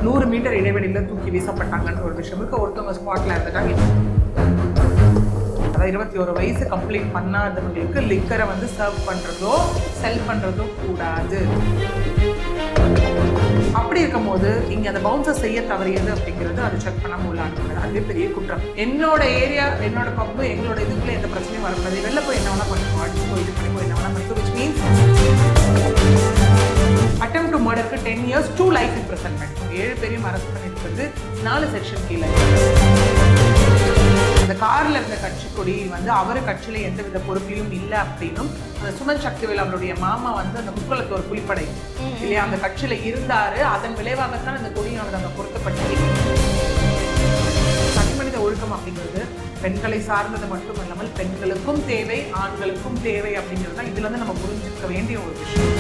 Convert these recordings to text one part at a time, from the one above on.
100 metre இடைவெளியில் தூக்கி வீசப்பட்டாங்கன்ற ஒரு விஷயம் இருக்குது. ஒருத்தவங்க ஸ்பாட்டில் இருந்துட்டாங்க. அதாவது 21 வயசு கம்ப்ளீட் பண்ணாதவங்களுக்கு லிக்கரை வந்து சர்வ் பண்ணுறதோ செல் பண்ணுறதோ கூடாது. அப்படி இருக்கும்போது இங்கே அந்த பவுன்சர் செய்ய தவறியது அப்படிங்கிறது அது செக் பண்ணாமல் உள்ள அனுப்புறது அதுவே பெரிய குற்றம். என்னோட ஏரியா, என்னோட பப்பு, எங்களோட இதுக்குள்ள எந்த பிரச்சனையும் வரக்கூடாது. வெளில போய் என்ன வேணா பண்ணுவோம், அடிச்சு போய் இது பண்ணி போய் என்ன வேணா பண்ணுவோம். விச் மீன்ஸ் அட்டெம்ப்ட் டு மர்டருக்கு 10 years 2 life imprisonment. 7 பேரையும் அரெஸ்ட் பண்ணியிருக்கிறது 4 செக்ஷன் கீழே. அந்த கார்ல இருந்த கட்சி கொடி வந்து அவர் கட்சியில எந்த வித பொறுப்பிலும் இல்லை அப்படின்னும், அந்த சுமன் சக்திவேல் அவருடைய மாமா வந்து அந்த முக்குளத்தோர் புலிப்படை இல்லையா அந்த கட்சியில இருந்தாரு. அதன் விளைவாகத்தான் இந்த கொடியானது அங்க பொருத்தப்பட்டது. தனிமனித ஒழுக்கம் அப்படிங்கிறது பெண்களை சார்ந்தது மட்டுமல்லாமல் பெண்களுக்கும் தேவை, ஆண்களுக்கும் தேவை அப்படிங்கிறது தான் இதுல இருந்து நம்ம புரிஞ்சுக்க வேண்டிய ஒரு விஷயம்.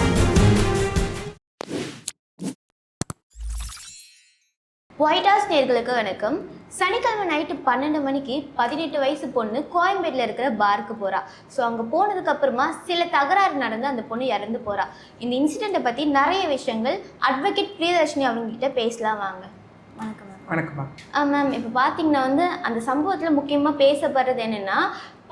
ஒயிட் ஹவுஸ் நேயர்களுக்கு வணக்கம். சனிக்கிழமை நைட்டு 12 மணிக்கு 18 வயசு பொண்ணு கோயம்பேட்டில் இருக்கிற பாருக்கு போகிறா. ஸோ அங்கே போனதுக்கு அப்புறமா சில தகராறு நடந்து அந்த பொண்ணு இறந்து போகிறா. இந்த இன்சிடெண்ட்டை பற்றி நிறைய விஷயங்கள் அட்வொகேட் பிரியதர்ஷினி அவங்ககிட்ட பேசலாம் வாங்க. வணக்கம் மேம். வணக்கம் மேம். இப்போ பார்த்தீங்கன்னா வந்து அந்த சம்பவத்தில் முக்கியமாக பேசப்படுறது என்னென்னா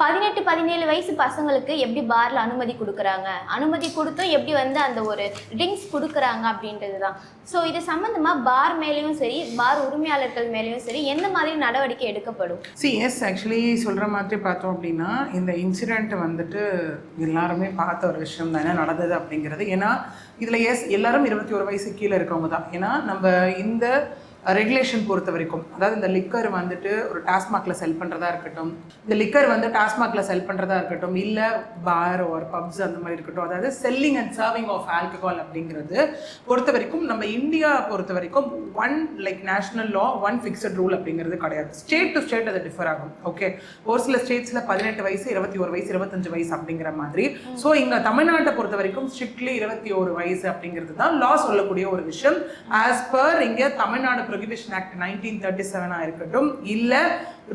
18-17 வயசு பசங்களுக்கு எப்படி பாரில் அனுமதி கொடுக்குறாங்க, அனுமதி கொடுத்தும் எப்படி வந்து அந்த ஒரு ட்ரிங்க்ஸ் கொடுக்குறாங்க அப்படின்றது தான். ஸோ இது சம்மந்தமாக பார் மேலேயும் சரி, பார் உரிமையாளர்கள் மேலேயும் சரி எந்த மாதிரி நடவடிக்கை எடுக்கப்படும்? எஸ், ஆக்சுவலி சொல்கிற மாதிரி பார்த்தோம் அப்படின்னா இந்த இன்சிடெண்ட் வந்துட்டு எல்லாருமே பார்த்த ஒரு விஷயம் தான் என்ன நடந்தது அப்படிங்கிறது. ஏன்னா இதில் எல்லாரும் 21 வயசு கீழே இருக்கவங்க தான். ஏன்னா நம்ம இந்த ரெகுலேஷன் பொறுத்த வரைக்கும், அதாவது இந்த லிக்கர் வந்துட்டு ஒரு டாஸ்மாகில் செல் பண்ணுறதா இருக்கட்டும், இந்த லிக்கர் வந்து டாஸ்மாகில் செல் பண்ணுறதா இருக்கட்டும், இல்லை பார் ஒரு பப்ஸ் அந்த மாதிரி இருக்கட்டும், அதாவது selling and serving of alcohol அப்படிங்கிறது பொறுத்த வரைக்கும் நம்ம இந்தியா பொறுத்த வரைக்கும் நேஷனல் லா 1 ஃபிக்ஸட் ரூல் அப்படிங்கிறது கிடையாது. ஸ்டேட் டு ஸ்டேட் அது டிஃபர் ஆகும். ஓகே, ஒரு சில ஸ்டேட்ஸில் 18 வயசு 21 வயசு 25 வயசு அப்படிங்கிற மாதிரி. ஸோ இங்கே தமிழ்நாட்டை பொறுத்த வரைக்கும் ஸ்ட்ரிக்ட்லி 21 வயசு அப்படிங்கிறது தான் லா சொல்லக்கூடிய ஒரு விஷயம். ஆஸ் பர் இங்கே தமிழ்நாடு ப்ரொஹிபிஷன் ஆக்ட் 1937 இருக்கட்டும், இல்ல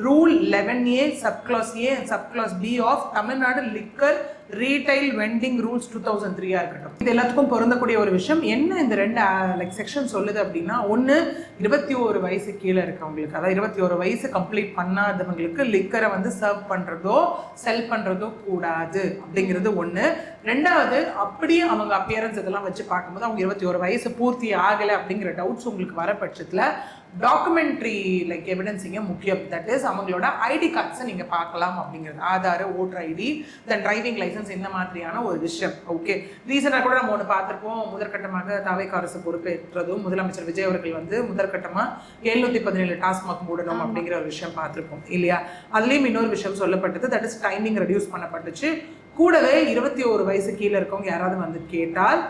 rule 11A subclause A and subclause B of Tamil Nadu liquor retail vending rules 2003 இருக்கட்டும், இது எல்லாத்துக்கும் பொருந்தக்கூடிய ஒரு விஷயம். என்ன இந்த 2 செக்ஷன் சொல்லுது அப்படின்னா, ஒன்று 21 வயசு கீழே இருக்கவங்களுக்கு, அதாவது 21 வயசு கம்ப்ளீட் பண்ணாதவங்களுக்கு லிக்கரை வந்து சர்வ் பண்ணுறதோ செல் பண்ணுறதோ கூடாது அப்படிங்கிறது ஒன்று. ரெண்டாவது, அப்படியே அவங்க அப்பியரன்ஸ் இதெல்லாம் வச்சு பார்க்கும்போது அவங்க 21 வயசு பூர்த்தி ஆகலை அப்படிங்கிற டவுட்ஸ் உங்களுக்கு வர பட்சத்தில் டாக்குமெண்ட்ரி எவிடன்ஸ் இங்கே முக்கியம். தட் இஸ் அவங்களோட ஐடி கார்ட்ஸை நீங்கள் பார்க்கலாம் அப்படிங்கிறது. ஆதார், ஓட்டர் ஐடி, தென் டிரைவிங் லைசன்ஸ், இந்த மாதிரியான ஒரு விஷயம். ஓகே, ரீசனாக கூட நம்ம ஒன்று பார்த்துருப்போம். முதற்கட்டமாக தாவேக்கா அரசு பொறுப்பேற்றதும் முதலமைச்சர் விஜய் அவர்கள் வந்து முதற்கட்டமாக 717 டாஸ்மாக் மூடணும் அப்படிங்கிற ஒரு விஷயம் பார்த்துருப்போம் இல்லையா. அதுலேயும் இன்னொரு விஷயம் சொல்லப்பட்டது, தட் இஸ் டைமிங் ரெடியூஸ் பண்ணப்பட்டுச்சு. கூடவே 21 வயசு கீழே இருக்கவங்க யாராவது வந்து கேட்டால்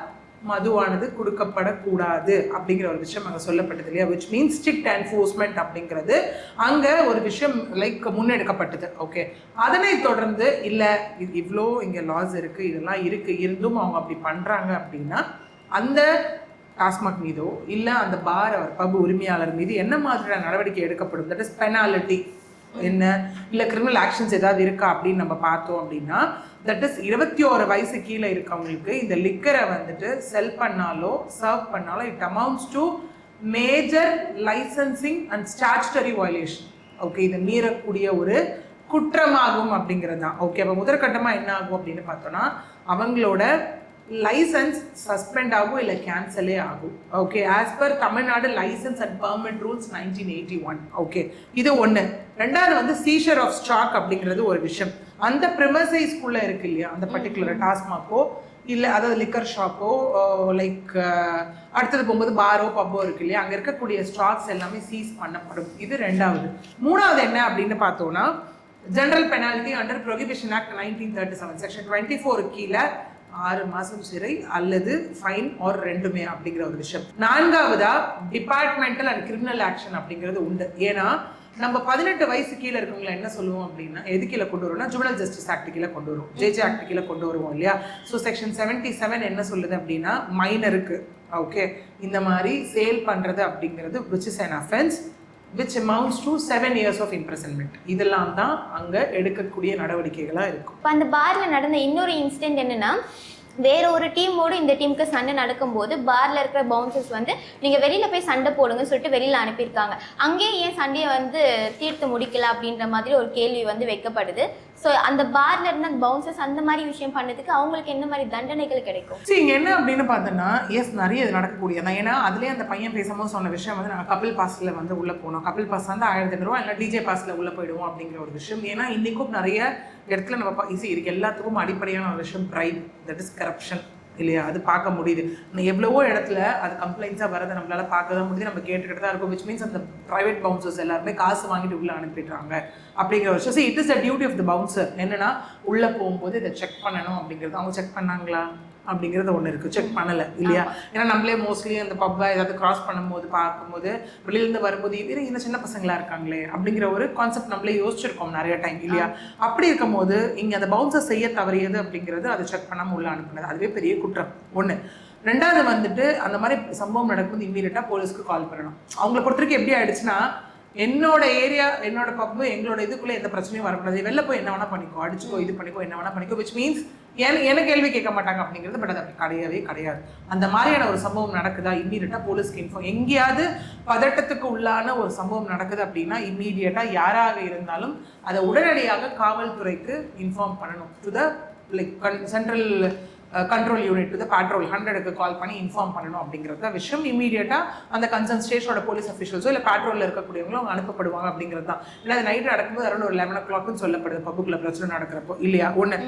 மதுவானது கொடுக்கப்படக்கூடாது அப்படிங்கிற ஒரு விஷயம் அங்கே சொல்லப்பட்டது இல்லையா. விச் மீன்ஸ் ஸ்ட்ரிக்ட் என்ஃபோர்ஸ்மெண்ட் அப்படிங்கிறது அங்கே ஒரு விஷயம் முன்னெடுக்கப்பட்டது. ஓகே, அதனை தொடர்ந்து இல்லை இது இவ்வளோ இங்கே லாஸ் இருக்குது, இதெல்லாம் இருக்குது, இருந்தும் அவங்க அப்படி பண்ணுறாங்க அப்படின்னா அந்த டாஸ்மாக் மீதோ இல்லை அந்த பார் பப் உரிமையாளர் மீது என்ன மாதிரியான நடவடிக்கை எடுக்கப்படும், தட் இஸ் பெனாலிட்டி என்ன, இல்லை கிரிமினல் ஆக்ஷன்ஸ் ஏதாவது இருக்கா அப்படின்னு நம்ம பார்த்தோம் அப்படின்னா, தட் இஸ் 21 வயசு கீழே இருக்கவங்களுக்கு இந்த லிக்கரை வந்துட்டு செல் பண்ணாலோ சர்வ் பண்ணாலோ it amounts to major licensing and statutory violation. Okay, இதை மீறக்கூடிய ஒரு குற்றமாகும் அப்படிங்கிறது தான். ஓகே, அப்போ முதற்கட்டமாக என்ன ஆகும் அப்படின்னு பார்த்தோன்னா அவங்களோட லைசன்ஸ் சஸ்பெண்ட் ஆகும், இல்லை கேன்சலே ஆகும். Okay, as per Tamil Nadu license and permit rules 1981. Okay, இது ஒன்று. ரெண்டாவது வந்து சீஷர் ஆஃப் ஸ்டாக் அப்படிங்கிறது ஒரு விஷயம். அந்த ப்ரிமசைஸ்குள்ளே இருக்கு இல்லையா, அந்த பர்டிகுலர் டாஸ்மாக்கோ இல்லை அதாவது லிக்கர் ஷாப்போ அடுத்தது போகும்போது பாரோ பப்போ இருக்கு இல்லையா, அங்கே இருக்கக்கூடிய ஸ்டாக்ஸ் எல்லாமே சீஸ் பண்ணப்படும். இது ரெண்டாவது. மூணாவது என்ன அப்படின்னு பார்த்தோன்னா general penalty under prohibition act 1937 section 24 கீழே 6 மாதம் சிறை அல்லது ஃபைன் ஆர் ரெண்டுமே அப்படிங்கிற ஒரு விஷயம். நான்காவதா டிபார்ட்மெண்டல் அண்ட் கிரிமினல் ஆக்ஷன் அப்படிங்கிறது உண்டு. ஏன்னா நம்ம 18 வயசு கீழே இருக்கவங்களை என்ன சொல்லுவோம் அப்படின்னா எது கீழே கொண்டு வருவோம்னா ஜுவனல் ஜஸ்டிஸ் ஆக்ட் கீழே கொண்டு வருவோம், ஜேஜே ஆக்ட் கீழே கொண்டு வருவோம் இல்லையா. ஸோ செக்ஷன் 77 என்ன சொல்லுது அப்படின்னா மைனருக்கு ஓகே இந்த மாதிரி சேல் பண்ணுறது அப்படிங்கிறது which is an offense which amounts to 7 years of imprisonment. இதெல்லாம் தான் அங்கே எடுக்கக்கூடிய நடவடிக்கைகளாக இருக்கும். இப்போ அந்த பாரில் நடந்த இன்னொரு இன்சிடென்ட் என்னென்னா வேற ஒரு டீமோடு இந்த டீமுக்கு சண்டை நடக்கும்போது பார்ல இருக்கிற பவுன்சர்ஸ் வந்து நீங்கள் வெளியில் போய் சண்டை போடுங்கன்னு சொல்லிட்டு வெளியில் அனுப்பியிருக்காங்க. அங்கேயே ஏன் சண்டையை வந்து தீர்த்து முடிக்கல அப்படின்ற மாதிரி ஒரு கேள்வி வந்து வைக்கப்படுது. ஸோ அந்த பார்ல இருந்த அந்த பவுன்சர்ஸ் அந்த மாதிரி விஷயம் பண்ணதுக்கு அவங்களுக்கு என்ன மாதிரி தண்டனைகள் கிடைக்கும்? சரி, இங்கே என்ன அப்படின்னு பார்த்தோன்னா எஸ் நிறைய இது நடக்கக்கூடியதான். ஏன்னா அதுலேயே அந்த பையன் பேசும்போது சொன்ன விஷயம் வந்து நாங்கள் கபில் பாஸில் வந்து உள்ளே போனோம், கபில் பாஸ் வந்து 1500 ரூபா இல்லை டிஜே பாஸில் உள்ளே போயிடுவோம் அப்படிங்கிற ஒரு விஷயம். ஏன்னா இன்றைக்கும் நிறைய இடத்துல நம்ம இதுக்கு எல்லாத்துக்கும் அடிப்படையான ஒரு விஷயம் பிரைப், தட் இஸ் கரப்ஷன் இல்லையா? அது பார்க்க முடியுது. எவ்வளவோ இடத்துல அது கம்ப்ளைண்ட்ஸாக வரதை நம்மளால பார்க்க தான் முடியுது, நம்ம கேட்டுக்கிட்டு தான் இருக்கும். விச் மீன்ஸ் அந்த ப்ரைவேட் பவுன்சர்ஸ் எல்லாருமே காசு வாங்கிட்டு உள்ளே அனுப்பிடுறாங்க அப்படிங்கிற ஒரு விஷயம். It is the duty of the bouncer. என்னன்னா உள்ளே போகும்போது இதை செக் பண்ணணும் அப்படிங்கிறது. அவங்க செக் பண்ணாங்களா அப்படிங்கிறது ஒன்று இருக்குது, செக் பண்ணலை இல்லையா? ஏன்னா நம்மளே மோஸ்ட்லி அந்த பப்பை ஏதாவது கிராஸ் பண்ணும்போது பார்க்கும்போது வெளியிலேருந்து வரும்போது இது இந்த சின்ன பசங்களா இருக்காங்களே அப்படிங்கிற ஒரு கான்செப்ட் நம்மளே யோசிச்சிருக்கோம் நிறைய டைம் இல்லையா? அப்படி இருக்கும் போது இங்கே அந்த பவுன்சர் செய்ய தவறியது அப்படிங்கிறது அதை செக் பண்ணாமல் உள்ள அனுப்புனது, அதுவே பெரிய குற்றம் ஒன்று. ரெண்டாவது வந்துட்டு அந்த மாதிரி சம்பவம் நடக்கும்போது இம்மீடியட்டாக போலீஸ்க்கு கால் பண்ணணும். அவங்களை பொறுத்தவரைக்கும் எப்படி ஆயிடுச்சுன்னா, என்னோட ஏரியா என்னோட பப்பு எங்களோட இதுக்குள்ளே எந்த பிரச்சனையும் வரக்கூடாது, வெளில போய் என்ன வேணா பண்ணிக்கோ, அடிச்சுக்கோ, இது பண்ணிக்கோ, என்ன வேணா பண்ணிக்கோ. விச் மீன்ஸ் என்ன கேள்வி கேட்க மாட்டாங்க அப்படிங்கிறது. பட் அது அப்படி கிடையவே கிடையாது. அந்த மாதிரியான ஒரு சம்பவம் நடக்குதா இம்மீடியட்டாக போலீஸ்க்கு இன்ஃபார்ம். எங்கேயாவது பதட்டத்துக்கு உள்ளான ஒரு சம்பவம் நடக்குது அப்படின்னா இம்மீடியட்டாக யாராக இருந்தாலும் அதை உடனடியாக காவல்துறைக்கு இன்ஃபார்ம் பண்ணணும். To the like central control unit, to the patrol 100க்கு கால் பண்ணி இன்ஃபார்ம் பண்ணணும் அப்படிங்கிறது தான் விஷயம். இமீடியட்டாக அந்த கன்சர்ன் ஸ்டேஷனோட போலீஸ் அஃபிஷியல்ஸோ இல்லை பேட்ரோலில் இருக்கக்கூடியவங்களும் அவங்க அனுப்பப்படுவாங்க அப்படிங்கிறது தான். ஏன்னா அது நைட்டு நடக்கும்போது அரௌண்ட் ஒரு 11 o'clockனு சொல்லப்படுது பப்புக்குள்ள பிரச்சனை நடக்கிறப்போ இல்லையா? ஒன்று.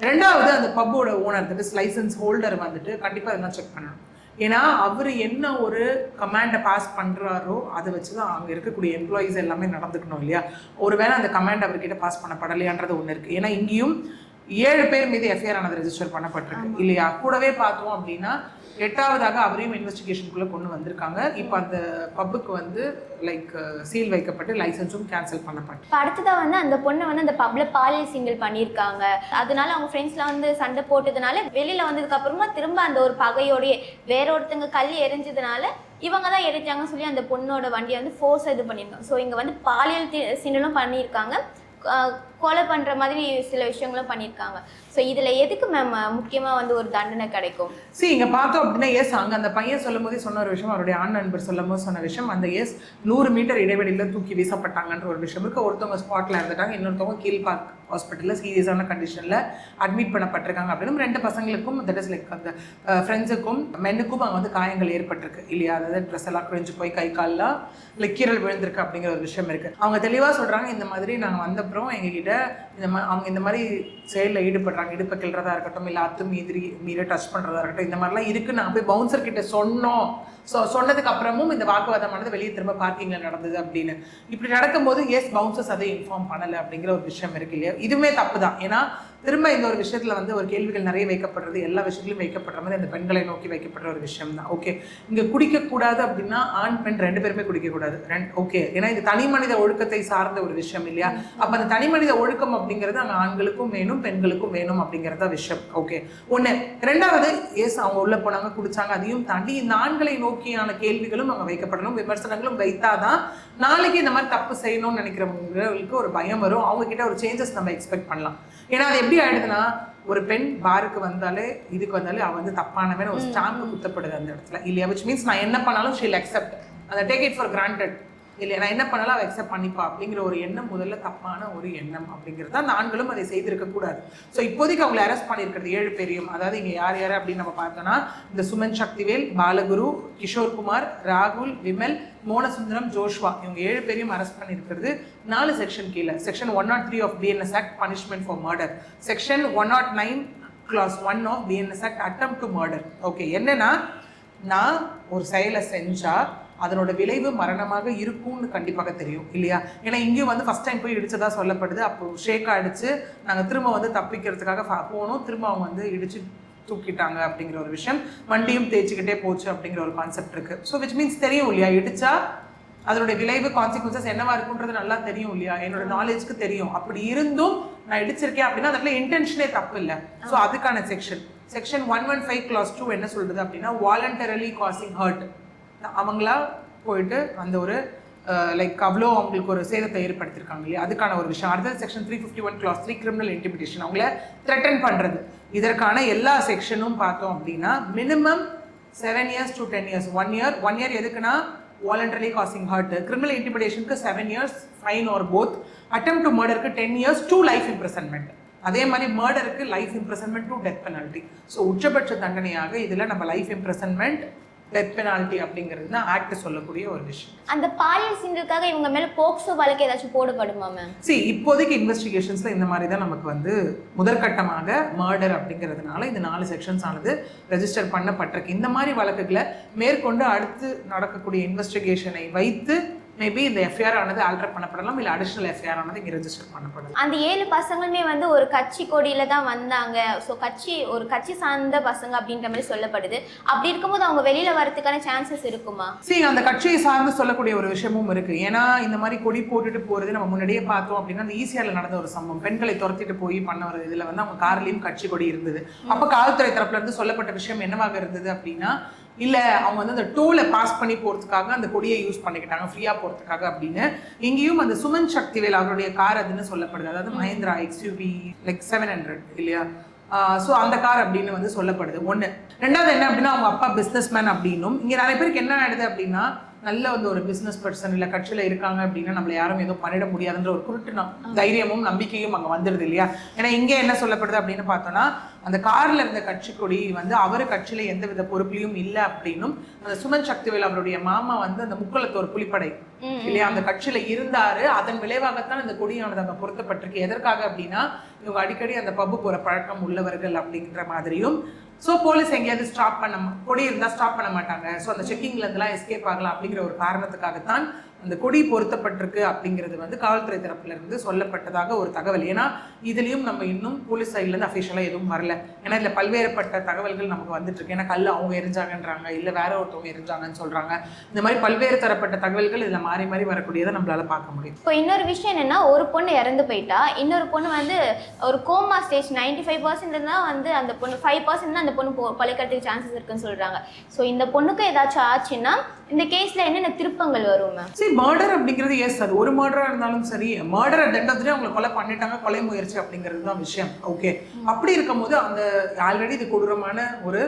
ரெண்டாவது அந்த பப்போட owner that is licence holder வந்துட்டு கண்டிப்பாக அதெல்லாம் செக் பண்ணணும். ஏன்னா அவர் என்ன ஒரு கமாண்டை பாஸ் பண்ணுறாரோ அதை வச்சு தான் அங்கே இருக்கக்கூடிய எம்ப்ளாயீஸ் எல்லாமே நடந்துக்கணும் இல்லையா? ஒருவேளை அந்த கமாண்ட் அவர்கிட்ட பாஸ் பண்ணப்படலையான்றது ஒன்று இருக்குது. ஏன்னா இங்கேயும் 7 பேர் மீது எஃப்ஐஆர் ஆனது ரெஜிஸ்டர் பண்ணப்பட்டிருக்கு இல்லையா? கூடவே பார்த்தோம் அப்படின்னா 8வதாக அவரையும் இன்வெஸ்டிகேஷனுக்குள்ளே கொண்டு வந்திருக்காங்க. இப்போ அந்த பப்புக்கு வந்து லைக் சீல் வைக்கப்பட்டு லைசன்ஸும் கேன்சல் பண்ணப்பட்டு அடுத்ததாக வந்து அந்த பொண்ணை வந்து அந்த பப்ல பாலியல் சிங்கிள் பண்ணியிருக்காங்க. அதனால அவங்க ஃப்ரெண்ட்ஸ்லாம் வந்து சண்டை போட்டதுனால வெளியில் வந்ததுக்கு அப்புறமா திரும்ப அந்த ஒரு பகையோடைய வேற ஒருத்தங்க கல் எரிஞ்சதுனால இவங்க தான் எரிச்சாங்கன்னு சொல்லி அந்த பொண்ணோட வண்டியை வந்து ஃபோர்ஸ் இது பண்ணியிருக்காங்க. ஸோ இங்கே வந்து பாலியல் சிண்டலும் பண்ணியிருக்காங்க, கொலை பண்ணுற மாதிரி சில விஷயங்களும் பண்ணியிருக்காங்க. ஸோ இதில் எதுக்கு மேம் முக்கியமாக வந்து ஒரு தண்டனை கிடைக்கும்? இங்கே பார்த்தோம் அப்படின்னா எஸ் அங்கே அந்த பையன் சொல்லும் போதே சொன்ன ஒரு விஷயம், அவருடைய ஆண் நண்பர் சொல்லும் போது சொன்ன விஷயம், அந்த 100 மீட்டர் இடைவெளியில் தூக்கி வீசப்பட்டாங்கன்ற ஒரு விஷயம் இருக்குது. ஒருத்தவங்க ஸ்பாட்டில் இருந்துட்டாங்க, இன்னொருத்தவங்க கீழ்பார்க் ஹாஸ்பிட்டலில் சீரியஸான கண்டிஷனில் அட்மிட் பண்ணப்பட்டிருக்காங்க. அப்படின்னு 2 பசங்களுக்கும் தட் இஸ் லைக் அந்த ஃப்ரெண்ட்ஸுக்கும் மென்னுக்கும் அங்கே வந்து காயங்கள் ஏற்பட்டிருக்கு இல்லையா? அதாவது ட்ரெஸ் எல்லாம் குறைஞ்சு போய் கை கால்லாம் லைக் கீரல் விழுந்திருக்கு அப்படிங்கிற ஒரு விஷயம் இருக்குது. அவங்க தெளிவாக சொல்கிறாங்க, இந்த மாதிரி நாங்கள் வந்தப்புறம் எங்ககிட்ட அவங்க இந்த மாதிரி செயலில் ஈடுபடுறாங்க, இடுப்பை கிள்றதா இருக்கட்டும், இல்லை மீறி டச் பண்ணுறதா இருக்கட்டும், இந்த மாதிரிலாம் இருக்குது. நாங்கள் போய் பவுன்சர் கிட்ட சொன்னோம். சொன்னதுக்கு அப்புறமும் இந்த வாக்குவாதமானது வெளியே திரும்ப பார்க்கிங்கில் நடந்தது அப்படின்னு. இப்படி நடக்கும்போது பவுன்சர்ஸ் அதை இன்ஃபார்ம் பண்ணலை அப்படிங்கிற ஒரு விஷயம் இருக்கு இல்லையா? இதுவுமே தப்பு தான். ஏன்னா திரும்ப இந்த ஒரு விஷயத்தில் வந்து ஒரு கேள்விகள் நிறைய வைக்கப்படுறது, எல்லா விஷயத்துலையும் வைக்கப்படுற மாதிரி அந்த பெண்களை நோக்கி வைக்கப்படுற ஒரு விஷயம் தான். ஓகே, இங்கே குடிக்கக்கூடாது அப்படின்னா ஆண் பெண் 2 பேருமே குடிக்கக்கூடாது. ஓகே, ஏன்னா இது தனி மனித ஒழுக்கத்தை சார்ந்த ஒரு விஷயம் இல்லையா? அப்போ அந்த தனி மனித ஒழுக்கம் அப்படிங்கிறது அங்கே ஆண்களுக்கும் வேணும் பெண்களுக்கும் வேணும் அப்படிங்கிறத விஷயம். ஓகே, ஒன்று. ரெண்டாவது அவங்க உள்ளே போனாங்க, குடிச்சாங்க, அதையும் தாண்டி இந்த ஆண்களை நோக்கியான கேள்விகளும் அங்கே வைக்கப்படணும், விமர்சனங்களும் வைத்தாதான் நாளைக்கு இந்த மாதிரி தப்பு செய்யணும்னு நினைக்கிறவங்களுக்கு ஒரு பயம் வரும், அவங்க கிட்ட ஒரு சேஞ்சஸ் நம்ம எக்ஸ்பெக்ட் பண்ணலாம். ஏன்னா அது எப்படி ஆயிடுதுன்னா, ஒரு பெண் பாருக்கு வந்தாலே இதுக்கு வந்தாலே அவ வந்து தப்பானவன் ஒரு ஸ்டாம்ப் குத்தப்படுது அந்த இடத்துல இல்லையா? விச் மீன்ஸ் நான் என்ன பண்ணாலும் ஷீல் அக்செப்ட், அதை டேக் இட் ஃபார் கிராண்டட் இல்லையா? நான் என்ன பண்ணாலும் அவள் அக்செப்ட் பண்ணிப்பா அப்படிங்கிற ஒரு எண்ணம் முதல்ல தப்பான ஒரு எண்ணம் அப்படிங்கிறது தான். அந்த ஆண்களும் அதை செய்திருக்கக்கூடாது. ஸோ இப்போதைக்கு அவங்களை அரெஸ்ட் பண்ணியிருக்கிறது 7 பேரையும். அதாவது இங்கே யார் யார் அப்படின்னு நம்ம பார்த்தோன்னா, இந்த சுமன் சக்திவேல், பாலகுரு, கிஷோர்குமார், ராகுல், விமல், மோனசுந்தரம், ஜோஷ்வா, இவங்க 7 பேரையும் அரெஸ்ட் பண்ணியிருக்கிறது 4 செக்ஷன் கீழே. Section 103 of BNS act punishment for murder, section 109 clause 1 of BNS act attempt to murder. Okay, என்னன்னா நான் ஒரு செயலை செஞ்சா அதனோட விளைவு மரணமாக இருக்கும்னு கண்டிப்பாக தெரியும் இல்லையா? ஏன்னா இங்கேயும் வந்து ஃபஸ்ட் டைம் போய் இடிச்சதா சொல்லப்படுது. அப்போ ஷேக் அடிச்சு நாங்கள் திரும்ப வந்து தப்பிக்கிறதுக்காக போனோம், திரும்ப அவங்க வந்து இடிச்சு தூக்கிட்டாங்க அப்படிங்கிற ஒரு விஷயம். வண்டியும் தேய்ச்சிக்கிட்டே போச்சு அப்படிங்கிற ஒரு கான்செப்ட் இருக்கு. ஸோ விச் மீன்ஸ் தெரியும் இல்லையா, இடிச்சா அதனுடைய விளைவு கான்சிக்வன்சஸ் என்னவா இருக்குன்றது நல்லா தெரியும் இல்லையா? என்னோட நாலேஜ்க்கு தெரியும். அப்படி இருந்தும் நான் இடிச்சிருக்கேன் அப்படின்னா அதில் இன்டென்ஷனே தப்பு இல்லை. ஸோ அதுக்கான செக்ஷன் 115 clause 2 என்ன சொல்றது அப்படின்னா, வாலண்டரலி காசிங் ஹர்ட், அவங்களா போயிட்டு அந்த ஒரு லைக் அவ்வளோ அவங்களுக்கு ஒரு சேதத்தை ஏற்படுத்தியிருக்காங்க இல்லையா? அதுக்கான ஒரு விஷயம். அடுத்தது செக்ஷன் 351 clause 3 கிரிமினல் இன்டிமிடேஷன், அவங்கள த்ரெட்டன் பண்ணுறது. இதற்கான எல்லா செக்ஷனும் பார்த்தோம் அப்படின்னா minimum 7 years to 10 years. 1 year எதுக்குன்னா voluntarily causing hurt, criminal intimidationக்கு 7 years fine or both, attempt to murderக்கு 10 years to life imprisonment. அதே மாதிரி மர்டருக்கு life imprisonment to death penalty. So உச்சபட்ச தண்டனையாக இதில் நம்ம லைஃப் இம்ப்ரிசன்மெண்ட் டெத் பெனால்ட்டி அப்படிங்கிறது தான் ஆக்ட் சொல்லக்கூடிய ஒரு விஷயம். அந்த பாலியல் சீண்டலுக்காக இவங்க மேல போக்சோ வழக்கு ஏதாச்சும் போடப்படுமா மேம்? இப்போதைக்கு இன்வெஸ்டிகேஷன்ஸ்ல இந்த மாதிரி தான் நமக்கு வந்து முதற்கட்டமாக மர்டர் அப்படிங்கிறதுனால இந்த 4 செக்ஷன்ஸ் ஆனது ரெஜிஸ்டர் பண்ணப்பட்டிருக்கு. இந்த மாதிரி வழக்குகளை மேற்கொண்டு அடுத்து நடக்கக்கூடிய இன்வெஸ்டிகேஷனை வைத்து மேபி இந்த எஃப்ஐஆர் ஆனது ஆல்டர் பண்ணப்படலாம், இல்லை அடிஷனல் எஃப்ஐஆர் ஆனது இங்கே ரெஜிஸ்டர் பண்ணப்படலாம். அந்த 7 பசங்களுமே வந்து ஒரு கட்சி கொடியில தான் வந்தாங்க. ஸோ ஒரு கட்சி சார்ந்த பசங்க அப்படின்ற மாதிரி சொல்லப்படுது. அப்படி இருக்கும்போது அவங்க வெளியில வரதுக்கான சான்சஸ் இருக்குமா? அந்த கட்சியை சார்ந்து சொல்லக்கூடிய ஒரு விஷயமும் இருக்கு. ஏன்னா இந்த மாதிரி கொடி போட்டுட்டு போறது நம்ம முன்னாடியே பார்த்தோம் அப்படின்னா அந்த ஈசிஆர்ல நடந்த ஒரு சம்பவம், பெண்களை துரத்திட்டு போய் பண்ண ஒரு இதுல வந்து அவங்க கார்லயும் கட்சி கொடி இருந்தது. அப்ப காவல்துறை தரப்புல இருந்து சொல்லப்பட்ட விஷயம் என்னவாக இருந்தது அப்படின்னா, இல்ல அவங்க வந்து அந்த டோலை பாஸ் பண்ணி போறதுக்காக அந்த கொடியை யூஸ் பண்ணிக்கிட்டாங்க ஃப்ரீயா போறதுக்காக அப்படின்னு. இங்கேயும் அந்த சுமன் சக்திவேல் அவருடைய கார் அதுன்னு சொல்லப்படுது, அதாவது மஹேந்திரா எக்ஸ்யூவி லைக் 700 இல்லையா, ஸோ அந்த கார் அப்படின்னு வந்து சொல்லப்படுது. ஒன்று. ரெண்டாவது என்ன அப்படின்னா அவங்க அப்பா பிஸ்னஸ் மேன் அப்படின்னும், இங்கே நிறைய பேருக்கு என்ன ஆயிடுது அப்படின்னா நல்ல வந்து ஒரு பிஸ்னஸ் பர்சன் இல்லை கட்சியில் இருக்காங்க அப்படின்னா நம்மளை யாரும் எதுவும் பண்ணிட முடியாதுன்ற ஒரு குருட்டு தைரியமும் நம்பிக்கையும் அங்கே வந்துடுது இல்லையா. ஏன்னா இங்கே என்ன சொல்லப்படுது அப்படின்னு பார்த்தோம்னா அந்த காரில் இருந்த கட்சி கொடி வந்து அவர் கட்சியில் எந்த வித பொறுப்பிலையும் இல்லை அப்படின்னும், அந்த சுமன் சக்திவேல் அவருடைய மாமா வந்து அந்த முக்குளத்தோர் புலிப்படை இல்லையா அந்த கட்சியில இருந்தாரு, அதன் விளைவாகத்தான் இந்த கொடியானது அங்கே பொருத்தப்பட்டிருக்கு. எதற்காக அப்படின்னா இவங்க அடிக்கடி அந்த பப்பு போற பழக்கம் உள்ளவர்கள் அப்படிங்கிற மாதிரியும். ஸோ போலீஸ் எங்கேயாவது ஸ்டாப் பண்ண கொடி இருந்தால் ஸ்டாப் பண்ண மாட்டாங்க, ஸோ அந்த செக்கிங்ல இருந்தெல்லாம் எஸ்கேப் ஆகலாம் அப்படிங்கிற ஒரு காரணத்துக்காகத்தான் அந்த கொடி பொருத்தப்பட்டிருக்கு அப்படிங்கிறது வந்து காவல்துறை தரப்புல இருந்து சொல்லப்பட்டதாக ஒரு தகவல். ஏன்னா இதுலயும் நம்ம இன்னும் போலீஸ் சைட்ல இருந்து அஃபிஷியலா எதுவும் வரல. ஏன்னா இதுல பல்வேறுபட்ட தகவல்கள் நமக்கு வந்துட்டு இருக்கு. ஏன்னா கல் அவங்க எரிஞ்சாங்கன்றாங்க, இல்ல வேற ஒருத்தவங்க எரிஞ்சாங்கன்னு சொல்றாங்க. இந்த மாதிரி பல்வேறு தரப்பட்ட தகவல்கள் இதுல மாறி மாறி வரக்கூடியதை நம்மளால பார்க்க முடியும். இப்போ இன்னொரு விஷயம் என்னன்னா, ஒரு பொண்ணு இறந்து போயிட்டா, இன்னொரு பொண்ணு வந்து ஒரு கோமா ஸ்டேஜ் 95% தான் வந்து அந்த பொண்ணு 5% தான் அந்த பொண்ணு பழைக்கிறதுக்கு சான்சஸ் இருக்குன்னு சொல்றாங்க. ஸோ இந்த பொண்ணுக்கு ஏதாச்சும் ஆச்சுன்னா இந்த கேஸ்ல என்னென்ன திருப்பங்கள் வரும் மேம்? மர்டர் அப்படிங்கிறது எஸ், அது ஒரு மர்டரா இருந்தாலும் சரி, murder at end of the day அவங்களை கொலை பண்ணிட்டாங்க, கொலை முயற்சி அப்படிங்கிறது தான் விஷயம். ஓகே, அப்படி இருக்கும்போது அந்த ஆல்ரெடி இது கொடூரமான ஒரு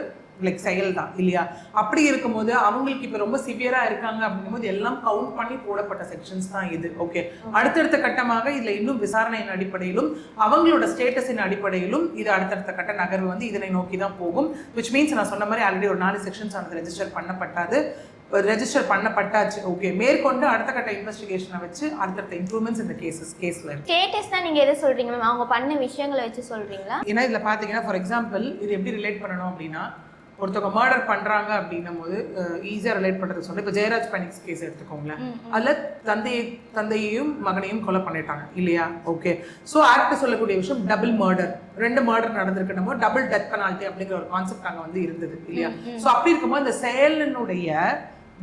லைக் செயல் தான் இல்லையா. அப்படி இருக்கும்போது அவங்களுக்கு இப்போ ரொம்ப சிவியரா இருக்காங்க அப்படிங்கும்போது எல்லாம் கவுண்ட் பண்ணி போடப்பட்ட செக்ஷன்ஸ் தான் இது. ஓகே, அடுத்தடுத்த கட்டமாக இதுல இன்னும் விசாரணையின் அடிப்படையிலும் அவங்களோட ஸ்டேட்டஸின் அடிப்படையிலும் இது அடுத்தடுத்த கட்ட நகர்வு வந்து இதனை நோக்கி தான் போகும். விச் மீன்ஸ் நான் சொன்ன மாதிரி ஆல்ரெடி ஒரு 4 செக்ஷன்ஸ் ஆனது ரெஜிஸ்டர் பண்ணப்பட்டாச்சு. ஓகே, மேற்கொண்டு அடுத்த கட்ட இன்வெஸ்டிகேஷனை வச்சு அடுத்த இம்ப்ரூவ்மெண்ட்ஸ் இந்த கேஸ்ல இருக்கு. ஸ்டேட்டஸ்னா நீங்க எதை சொல்றீங்க மேம்? அவங்க பண்ண விஷயங்களை வச்சு சொல்றீங்களா? ஏன்னா இதுல பாத்தீங்கன்னா ஃபார் எக்ஸாம்பிள் இது எப்படி ரிலேட் பண்ணணும் அப்படின்னா, ஒருத்தவங்க மர்டர் பண்றாங்க அப்படின்னும் போது ஈஸியா ரிலேட் பண்றது சொன்னா, இப்போ ஜெயராஜ் பனிக்ஸ் கேஸ் எடுத்துக்கோங்களேன், அதுல தந்தையையும் மகனையும் கொலை பண்ணிட்டாங்க இல்லையா. ஓகே, ஸோ ஆக்ட் சொல்லக்கூடிய விஷயம் டபுள் மர்டர், 2 மர்டர் நடந்திருக்கணுமோ டபுள் டெத் பெனால்ட்டி அப்படிங்கிற ஒரு கான்செப்ட் அங்கே வந்து இருந்தது இல்லையா. ஸோ அப்படி இருக்கும்போது இந்த செயலினுடைய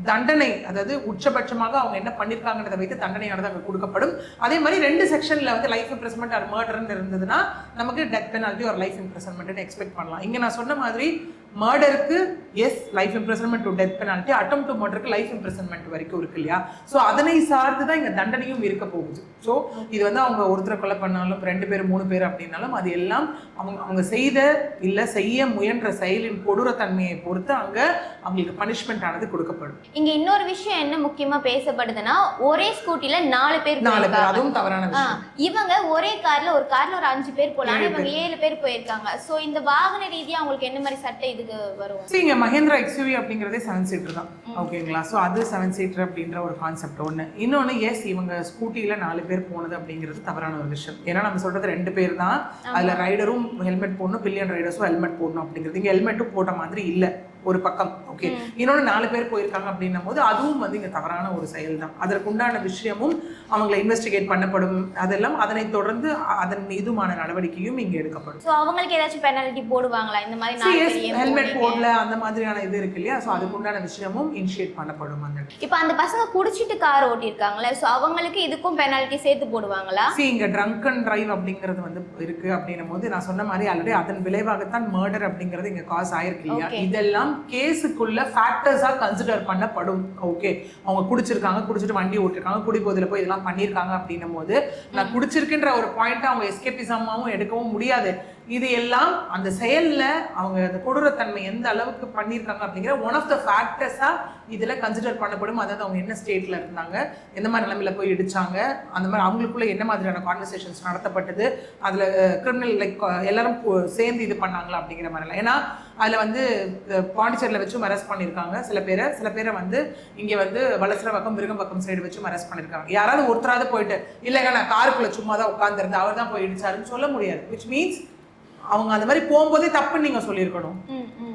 தண்டனை, அதாவது உச்சபட்சமாக அவங்க என்ன பண்ணிருக்காங்கன்றதை வைத்து தண்டனையானது அங்கே கொடுக்கப்படும். அதே மாதிரி 2 செக்ஷன்ல வந்து லைஃப் இம்ப்ரிசன்மெண்ட் ஆர் மர்டர்ன்னு இருந்ததுன்னா நமக்கு டெத் பெனால்ட்டி ஒரு லைஃப் இம்ப்ரிசன்மெண்ட் எக்ஸ்பெக்ட் பண்ணலாம். இங்க நான் சொன்ன மாதிரி மர்டருக்கு is life imprisonment to death penalty, attempt to மர்டருக்கு லைஃப் இம்ப்ரிசன்மெண்ட் வரைக்கும் இருக்கு இல்லையா. ஸோ அதனை சார்ந்து தான் இங்க தண்டனையும் இருக்க போகுது. ஸோ இது வந்து அவங்க ஒருத்தரை கொலை பண்ணாலும் 2 பேர் 3 பேர் அப்படின்னாலும் அது எல்லாம் அவங்க செய்த இல்லை செய்ய முயன்ற செயலின் கொடூரத்தன்மையை பொறுத்து அங்க அவங்களுக்கு பனிஷ்மெண்ட் ஆனது கொடுக்கப்படும். இங்க இன்னொரு விஷயம் என்ன முக்கியமா பேசப்படுதுன்னா, ஒரே ஸ்கூட்டில 4 பேர், அதுவும் தவறான விஷயம். இவங்க ஒரே கார்ல ஒரு 5 பேர் போலாம், இவங்க 7 பேர் போயிருக்காங்க. சோ இந்த வாகன ரீதியா அவங்களுக்கு என்ன மாதிரி சட்டை இதுக்கு வரும்? இங்க மஹேந்திரா எக்ஸ்யூவி அப்படிங்கறதே 7 சீட்டர் தான். ஓகேங்களா. சோ அது 7 சீட்டர் அப்படின்ற ஒரு கான்செப்ட் ஒண்ணு. இன்னொன்னு எஸ் இவங்க ஸ்கூட்டில 4 பேர் போனது அப்படிங்கிறது தவறான ஒரு விஷயம். ஏன்னா நம்ம சொல்றது 2 பேர் தான், அதுல ரைடரும் ஹெல்மெட் போடணும், பில்லியன் ரைடர்ஸும் ஹெல்மெட் போடணும் அப்படிங்கிறது. இங்க ஹெல்மெட்டும் போட்ட மாதிரி இல்ல ஒரு பக்கம். ஓகே, இன்னொன்று 4 பேர் போயிருக்காங்க அப்படின்னும் போது அதுவும் வந்து இங்கே தவறான ஒரு செயல் தான். அதற்கு உண்டான விஷயமும் அவங்களை இன்வெஸ்டிகேட் பண்ணப்படும், அதெல்லாம் அதனை தொடர்ந்து அதன் மீதுமான நடவடிக்கையும் இங்கே எடுக்கப்படும். ஸோ அவங்களுக்கு ஏதாச்சும் பெனால்ட்டி போடுவாங்களா இந்த மாதிரி? ஹெல்மெட் போடல அந்த மாதிரியான இது இருக்கு இல்லையா. ஸோ அதுக்கு உண்டான விஷயமும் இனிஷியேட் பண்ணப்படும். அந்த இப்போ அந்த பசங்க குடிச்சிட்டு கார் ஓட்டியிருக்காங்களே, ஸோ அவங்களுக்கு இதுக்கும் பெனால்ட்டி சேர்த்து போடுவாங்களா? இங்கே ட்ரங்க் அண்ட் டிரைவ் அப்படிங்கிறது வந்து இருக்கு அப்படின்னும் போது நான் சொன்ன மாதிரி ஆல்ரெடி அதன் விளைவாகத்தான் மர்டர் அப்படிங்கிறது இங்கே காஸ் ஆயிருக்கு இல்லையா. இதெல்லாம் கேஸுக்குள்ள ஃபேக்டர்ஸா கன்சிடர் பண்ணப்படும். ஓகே, அவங்க குடிச்சிட்டு வண்டி ஓட்டிருக்காங்க, குடிபோதையில போய் இதெல்லாம் பண்ணியிருக்காங்க அப்படின்னும் போது நான் குடிச்சிருக்குன்ற ஒரு பாயிண்ட் அவங்க எஸ்கேபிசமாவும் எடுக்கவும் முடியாது. இது எல்லாம் அந்த செயல்ல அவங்க அந்த கொடூரத்தன்மை எந்த அளவுக்கு பண்ணியிருக்காங்க அப்படிங்கிற ஒன் ஆஃப் த ஃபேக்டர்ஸா இதுல கன்சிடர் பண்ணப்படும். அதாவது அவங்க என்ன ஸ்டேட்ல இருந்தாங்க, எந்த மாதிரி நிலைமையில போய் இடிச்சாங்க, அந்த மாதிரி அவங்களுக்குள்ள என்ன மாதிரியான கான்வர்சேஷன்ஸ் நடத்தப்பட்டது, அதுல கிரிமினல் லைக் எல்லாரும் சேர்ந்து இது பண்ணாங்களா அப்படிங்கிற மாதிரிலாம். ஏன்னா அதுல வந்து பாண்டிச்சேரியில் வச்சும் அரெஸ்ட் பண்ணியிருக்காங்க சில பேரை வந்து இங்க வந்து வலசரவாக்கம் மிருகம்பாக்கம் சைடு வச்சும் அரெஸ்ட் பண்ணியிருக்காங்க. யாராவது ஒருத்தராவது போயிட்டு இல்லைங்க நான் காருக்குள்ள சும்மா தான் உட்காந்துருந்தேன் அவர் தான் போய் இடிச்சாருன்னு சொல்ல முடியாது. விச் மீன்ஸ் அவங்க அந்த மாதிரி போகும்போதே தப்புன்னு நீங்க சொல்லியிருக்கணும்,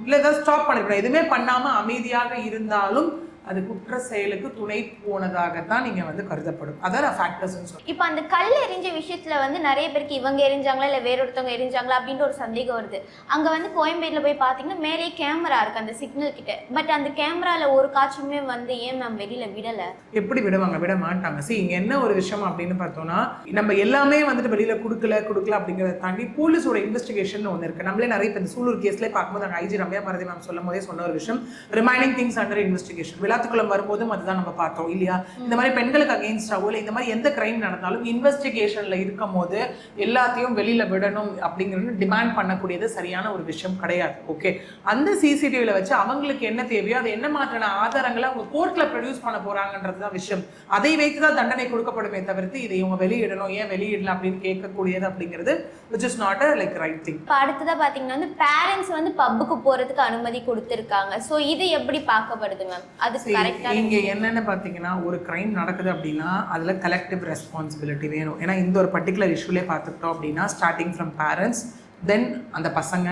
இல்லை ஏதாவது ஸ்டாப் பண்ணிருக்கணும். எதுவுமே பண்ணாம அமைதியாக இருந்தாலும் அது குற்ற செயலுக்கு துணை போனதாகத்தான் நீங்க வந்து கருதப்படும். அதான் ஃபேக்டர்ஸ் சொல்றேன். இப்போ அந்த கல் எரிஞ்ச விஷயத்துல வந்து நிறைய பேருக்கு இவங்க எரிஞ்சாங்களா இல்லை வேற ஒருத்தவங்க எரிஞ்சாங்களா அப்படின்ற ஒரு சந்தேகம் வருது. அங்க வந்து கோயம்பேடுல போய் பாத்தீங்கன்னா மேலே கேமரா இருக்கு அந்த சிக்னல் கிட்ட. பட் அந்த கேமரால ஒரு காட்சியுமே வந்து ஏன் மேம் வெளியில விடல? எப்படி விடுவாங்க? விட மாட்டாங்க. இங்க என்ன ஒரு விஷயம் அப்படின்னு பார்த்தோம்னா, நம்ம எல்லாமே வந்துட்டு வெளியில கொடுக்கல அப்படிங்கிறத தாண்டி போலீஸோட இன்வெஸ்டிகேஷன் ஒன்று இருக்கு. நம்மளே நிறைய இப்போ இந்த சூலூர் கேஸ்லேயே பார்க்கும்போது அங்கே ஐஜி ரம்யா பாரதி மேம் சொல்லும் போதே சொன்ன ஒரு விஷயம், ரிமைனிங் திங்ஸ் அண்டர் இன்வெஸ்டிகேஷன். விழாத்துக்குளம் வரும்போதும் அதுதான் நம்ம பார்த்தோம் இல்லையா? இந்த மாதிரி பெண்களுக்கு அகெயின்ஸ்டாவோ இல்லை இந்த மாதிரி எந்த கிரைம் நடந்தாலும் இன்வெஸ்டிகேஷன்ல இருக்கும் போது எல்லாத்தையும் வெளியில விடணும் அப்படிங்கிறது டிமாண்ட் பண்ணக்கூடியது சரியான ஒரு விஷயம் கிடையாது. ஓகே, அந்த சிசிடிவில வச்சு அவங்களுக்கு என்ன தேவையோ அது என்ன மாதிரியான ஆதாரங்களை அவங்க கோர்ட்ல ப்ரொடியூஸ் பண்ண போறாங்கன்றதுதான் விஷயம். அதை வைத்துதான் தண்டனை கொடுக்கப்படுமே தவிர்த்து இதை இவங்க வெளியிடணும் ஏன் வெளியிடலாம் அப்படின்னு கேட்கக்கூடியது அப்படிங்கிறது which is not a like right thing. இப்போ அடுத்ததா பாத்தீங்கன்னா வந்து பேரண்ட்ஸ் வந்து பப்புக்கு போறதுக்கு அனுமதி கொடுத்திருக்காங்க. சோ இது எப்படி பார்க்கப்படுது மேம்? அது கரெக்ட்? இங்க என்னன்னு பாத்தீங்கன்னா, ஒரு கிரைம் நடக்குது அப்படின்னா அதுல கலெக்டிவ் ரெஸ்பான்சிபிலிட்டி வேணும். ஏன்னா இந்த ஒரு பர்டிகுலர் இஷ்யூலே பார்த்துக்கிட்டோம் அப்படின்னா ஸ்டார்டிங் ஃப்ரம் பேரண்ட்ஸ், தென் அந்த பசங்க,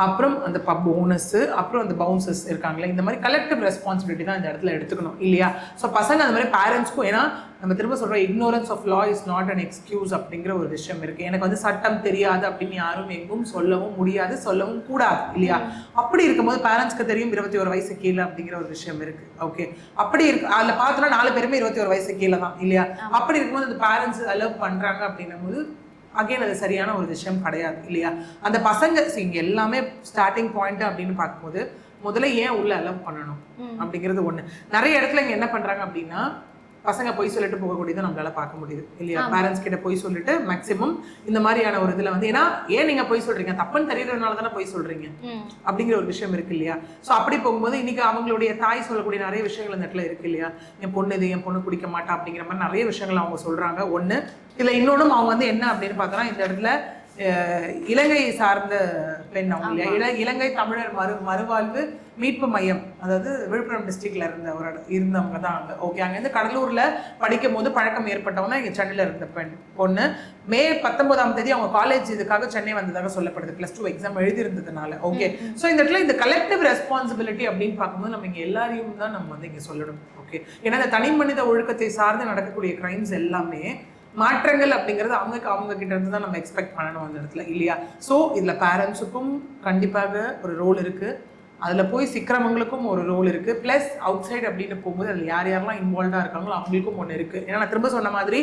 அப்புறம் அந்த பப் ஓனர்ஸ், அப்புறம் அந்த பவுன்சர்ஸ் இருக்காங்களே, இந்த மாதிரி கலெக்டிவ் ரெஸ்பான்சிபிலிட்டி தான் இந்த இடத்துல எடுத்துக்கணும் இல்லையா? ஸோ பசங்க அந்த மாதிரி பேரண்ட்ஸ்க்கும், ஏன்னா நம்ம திரும்ப சொல்கிறோம் ignorance of law is not an excuse அப்படிங்கிற ஒரு விஷயம் இருக்குது. எனக்கு வந்து சட்டம் தெரியாது அப்படின்னு யாரும் எங்கும் சொல்லவும் முடியாது, சொல்லவும் கூடாது இல்லையா? அப்படி இருக்கும்போது பேரண்ட்ஸ்க்கு தெரியும் 21 வயசு கீழே அப்படிங்கிற ஒரு விஷயம் இருக்குது. ஓகே, அப்படி இருக்கு. அதில் பார்த்தோன்னா 4 பேருமே 21 வயசு கீழே தான் இல்லையா? அப்படி இருக்கும்போது அந்த பேரண்ட்ஸ் அலோவ் பண்ணுறாங்க அப்படின்னும் போது அகைன் அது சரியான ஒரு விஷயம் கிடையாது இல்லையா? அந்த பசங்க இங்கே எல்லாமே ஸ்டார்டிங் பாயிண்ட் அப்படின்னு பார்க்கும்போது முதல்ல ஏன் உள்ள அலோவ் பண்ணணும் அப்படிங்கிறது ஒன்று. நிறைய இடத்துல இங்கே என்ன பண்ணுறாங்க அப்படின்னா பசங்க பொய் சொல்லிட்டு போகக்கூடியதை நம்மளால பார்க்க முடியுது இல்லையா? பேரண்ட்ஸ் கிட்ட பொய் சொல்லிட்டு மேக்சிமம் இந்த மாதிரியான ஒரு இதுல வந்து, ஏன்னா ஏன் நீங்க பொய் சொல்றீங்க, தப்புன்னு தெரியறதுனால தானே பொய் சொல்றீங்க அப்படிங்கிற ஒரு விஷயம் இருக்கு இல்லையா? ஸோ அப்படி போகும்போது இன்னைக்கு அவங்களுடைய தாய் சொல்லக்கூடிய நிறைய விஷயங்கள் இந்த இடத்துல இருக்கு இல்லையா? என் பொண்ணு இது, என் பொண்ணு குடிக்க மாட்டா அப்படிங்கிற மாதிரி நிறைய விஷயங்கள் அவங்க சொல்றாங்க. ஒண்ணு இதுல இன்னொன்னும் அவங்க வந்து என்ன அப்படின்னு பார்த்தோன்னா இந்த இடத்துல இலங்கை சார்ந்த பெண் அவங்க இல்லையா? இலங்கை தமிழர் மறுவாழ்வு மீட்பு மையம், அதாவது விழுப்புரம் டிஸ்ட்ரிக்ட்ல இருந்தவங்க தான் அங்கே. ஓகே, அங்கேருந்து கடலூர்ல படிக்கும் போது பழக்கம் ஏற்பட்டவங்க இங்கே சென்னையில் இருந்த பொண்ணு மே 19ஆம் தேதி அவங்க காலேஜ் இதுக்காக சென்னை வந்ததாக சொல்லப்படுது, +2 எக்ஸாம் எழுதியிருந்ததுனால. ஓகே, ஸோ இந்த இடத்துல இந்த கலெக்டிவ் ரெஸ்பான்சிபிலிட்டி அப்படின்னு பார்க்கும்போது நம்ம இங்கே எல்லாரையும் தான் நம்ம வந்து இங்கே சொல்லணும். ஓகே, ஏன்னா இந்த தனி மனித ஒழுக்கத்தை சார்ந்து நடக்கக்கூடிய கிரைம்ஸ் எல்லாமே மாற்றங்கள் அப்படிங்கிறது அவங்க கிட்ட இருந்து தான் நம்ம எக்ஸ்பெக்ட் பண்ணணும் அந்த இடத்துல இல்லையா? ஸோ இதில் பேரண்ட்ஸுக்கும் கண்டிப்பாக ஒரு ரோல் இருக்குது, அதில் போய் சிக்கிறவங்களுக்கும் ஒரு ரோல் இருக்குது, ப்ளஸ் அவுட் சைடு அப்படின்னு போகும்போது அதில் யாரெல்லாம் இன்வால்வ்டாக இருக்காங்களோ அவங்களுக்கும் ஒன்று இருக்குது. ஏன்னா நான் திரும்ப சொன்ன மாதிரி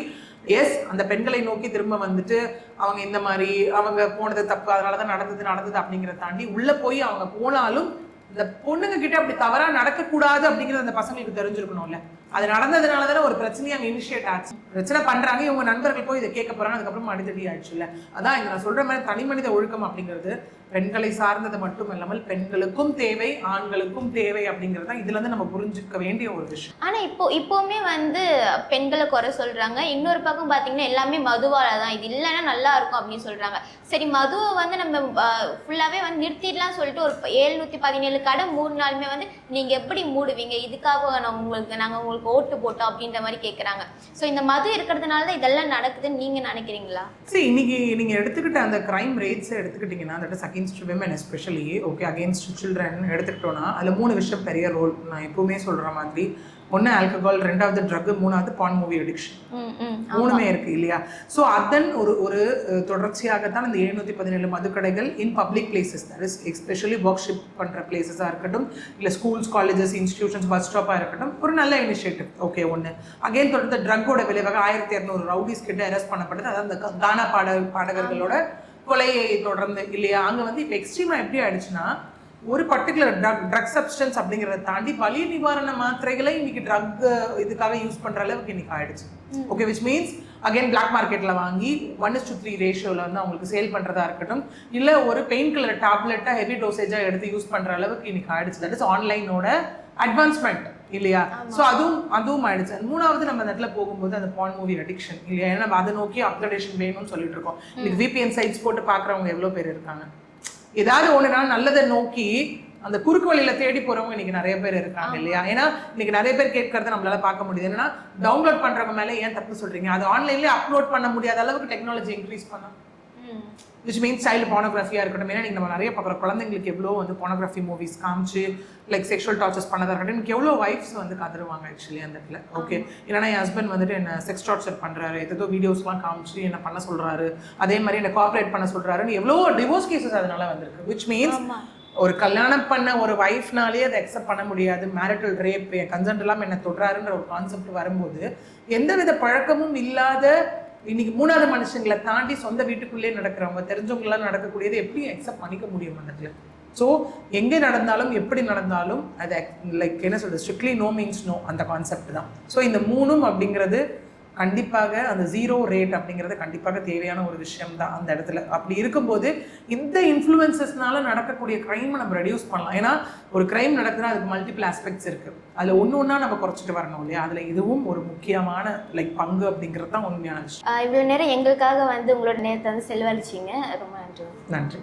எஸ் அந்த பெண்களை நோக்கி திரும்ப வந்துட்டு அவங்க இந்த மாதிரி அவங்க போனது தப்பு அதனால தான் நடந்தது அப்படிங்கிறத தாண்டி உள்ளே போய் அவங்க போனாலும் இந்த பொண்ணுங்க கிட்ட அப்படி தவறாக நடக்கக்கூடாது அப்படிங்கிறது அந்த பசங்களுக்கு தெரிஞ்சிருக்கணும்ல. அது நடந்ததுனால தானே ஒரு பிரச்சனையை அங்கே இனிஷியேட் ஆச்சு. பிரச்சனை பண்றாங்க, இவங்க நண்பர்கள் போய் இதை கேட்க போறாங்க, அதுக்கப்புறம் அடித்தடி ஆயிடுச்சு இல்லை? அதான் இங்க நான் சொல்ற மாதிரி தனி மனித ஒழுக்கம் அப்படிங்கிறது பெண்களை சார்ந்தது மட்டும் இல்லாமல் பெண்களுக்கும் தேவை, ஆண்களுக்கும் தேவை அப்படிங்கிறது தான் இதுல இருந்து நம்ம புரிஞ்சுக்க வேண்டிய ஒரு விஷயம். ஆனா இப்போவுமே வந்து பெண்களை குறை சொல்றாங்க. இன்னொரு பக்கம் பாத்தீங்கன்னா எல்லாமே மதுவால தான், இது இல்லைன்னா நல்லா இருக்கும் அப்படின்னு சொல்றாங்க. சரி, மதுவை வந்து நம்ம ஃபுல்லாவே வந்து நிறுத்திடலாம் சொல்லிட்டு ஒரு 717 கடை மூடினாலுமே வந்து நீங்க எப்படி மூடுவீங்க, இதுக்காக நாங்க உங்களுக்கு ஓட்டு போட்டோம் அப்படின்ற மாதிரி கேட்குறாங்க. ஸோ இந்த மது இருக்கிறதுனால தான் இதெல்லாம் நடக்குதுன்னு நீங்க நினைக்கிறீங்களா? சரி, இன்னைக்கு நீங்க எடுத்துக்கிட்ட அந்த கிரைம் ரேட்ஸை எடுத்துக்கிட்டீங்கன்னா that is against women especially, okay, against children எடுத்துக்கிட்டோன்னா அதில் 3 விஷயம் பெரிய ரோல். நான் எப்பவுமே சொல்ற மாதிரி ஒன்று ஆல்கஹால், 2வது ட்ரக், 3வது பான் மூவி அடிக்ஷன், 3மே இருக்கு இல்லையா? ஸோ அதன் ஒரு தொடர்ச்சியாகத்தான் இந்த 717 மதுக்கடைகள் in public places, that is especially worship பண்ணுற பிளேசஸாக இருக்கட்டும், இல்லை ஸ்கூல்ஸ், காலேஜஸ், இன்ஸ்டிடியூஷன்ஸ், பஸ் ஸ்டாப்பாக இருக்கட்டும், ஒரு நல்ல இனிஷியேட்டிவ். ஓகே, ஒன்று. அகெயின் தொடர்ந்து ட்ரக்கோட விளைவாக 1200 ரவுடிஸ் கிட்ட அரெஸ்ட் பண்ணப்பட்டது, அதாவது அந்த கானா பாடகர்களோட கொலையை தொடர்ந்து இல்லையா? அங்கே வந்து இப்போ எக்ஸ்ட்ரீமாக எப்படி ஆயிடுச்சுன்னா ஒரு பர்டிகுலர் ட்ரக் சப்ஸ்டன்ஸ் அப்படிங்கிறத தாண்டி வலி நிவாரண மாத்திரைகளை இன்னைக்கு ட்ரக் இதுக்காக யூஸ் பண்ற அளவுக்கு இன்னைக்கு ஆயிடுச்சு. Okay, which means again black மார்க்கெட்ல வாங்கி 1:3 ரேஷியோல வந்து அவங்களுக்கு சேல் பண்றதா இருக்கட்டும், இல்ல ஒரு பெயின் கில்லர் டேப்லெட்டா ஹெவி டோசேஜா எடுத்து யூஸ் பண்ற அளவுக்கு இன்னைக்கு ஆயிடுச்சு. தட் இஸ் ஆன்லைனோட அட்வான்ஸ்மெண்ட் இல்லையா? ஸோ அதுவும் ஆயிடுச்சு. மூணாவது நம்ம அந்த இடத்துல போகும்போது அந்த பான் மூவி அடிக்ஷன் இல்லையா? ஏன்னா நம்ம அதை நோக்கி அப்கிரேடேஷன் வேணும்னு சொல்லிட்டு இருக்கோம். இன்னைக்கு VPN சைட்ஸ் போட்டு பாக்குறவங்க எவ்வளவு பேர் இருக்காங்க? ஏதாவது ஒண்ணுனா நல்லதை நோக்கி அந்த குறுக்கு வழியில தேடி போறவங்க இன்னைக்கு நிறைய பேர் இருக்காங்க இல்லையா? ஏன்னா இன்னைக்கு நிறைய பேர் கேட்கறத நம்மளால பார்க்க முடியுது. என்னன்னா டவுன்லோட் பண்றவங்க மேல ஏன் தப்பு சொல்றீங்க? அது ஆன்லைன்லயே அப்லோட் பண்ண முடியாத அளவுக்கு டெக்னாலஜி இன்க்ரீஸ் பண்ணா, விச் மீன்ஸ் சைல்டு போனோகிராஃபியா இருக்கட்டும். ஏன்னா நம்ம நிறைய பார்க்குற குழந்தைங்களுக்கு எவ்வளோ வந்து போனோகிராஃபி மூவிஸ் காமிச்சு லைக் செக்ஷுவல் டார்ச்சர்ஸ் பண்ணதா இருக்கட்டும். எனக்கு எவ்வளோ வைஃப்ஸ் வந்து கதறுவாங்க ஆக்சுவலி அந்த இடத்துல. ஓகே, இல்லைனா என் ஹஸ்பண்ட் வந்துட்டு என்ன செக்ஸ் டார்ச்சர் பண்றாரு, ஏதோ வீடியோஸ்லாம் காமிச்சு என்ன பண்ண சொல்றாரு, அதே மாதிரி என்ன கோஆப்ரேட் பண்ண சொல்றாருன்னு எவ்வளோ டிவோர்ஸ் கேசஸ் அதனால வந்திருக்கு. விச் மீன்ஸ் ஒரு கல்யாணம் பண்ண ஒரு வைஃப்னாலே அதை அக்செப்ட் பண்ண முடியாது. மேரிட்டல் ரேப், என் கன்சென்ட் எல்லாம் என்ன தொடுறாருன்ற ஒரு கான்செப்ட் வரும்போது எந்தவித பழக்கமும் இல்லாத இன்னைக்கு மூணாவது மனுஷங்களை தாண்டி சொந்த வீட்டுக்குள்ளே நடக்கிறவங்க, தெரிஞ்சவங்களாம் நடக்கக்கூடியது எப்படி அக்செப்ட் பண்ணிக்க முடியும் அந்த இடத்துல? ஸோ எங்கே நடந்தாலும் எப்படி நடந்தாலும் அது லைக் என்ன சொல்றது, ஸ்ட்ரிக்ட்லி நோ மீன்ஸ் நோ, அந்த கான்செப்ட் தான். ஸோ இந்த மூணும் அப்படிங்கிறது கண்டிப்பாக அந்த 0 ரேட் அப்படிங்கிறது கண்டிப்பாக தேவையான ஒரு விஷயம் தான் அந்த இடத்துல. அப்படி இருக்கும்போது இந்த இன்ஃப்ளூயன்சஸ்னால நடக்கக்கூடிய க்ரைமை நம்ம ரெடியூஸ் பண்ணலாம். ஏன்னா ஒரு க்ரைம் நடக்குதுன்னா அதுக்கு மல்டிபிள் ஆஸ்பெக்ட்ஸ் இருக்கு. அதில் ஒன்று நம்ம குறைச்சிட்டு வரணும் இல்லையா? அதில் இதுவும் ஒரு முக்கியமான லைக் பங்கு அப்படிங்கிறது தான் உண்மையான விஷயம். இவ்வளோ நேரம் எங்களுக்காக வந்து உங்களோட நேரத்தை வந்து செலவழிச்சிங்க, ரொம்ப நன்றி. நன்றி.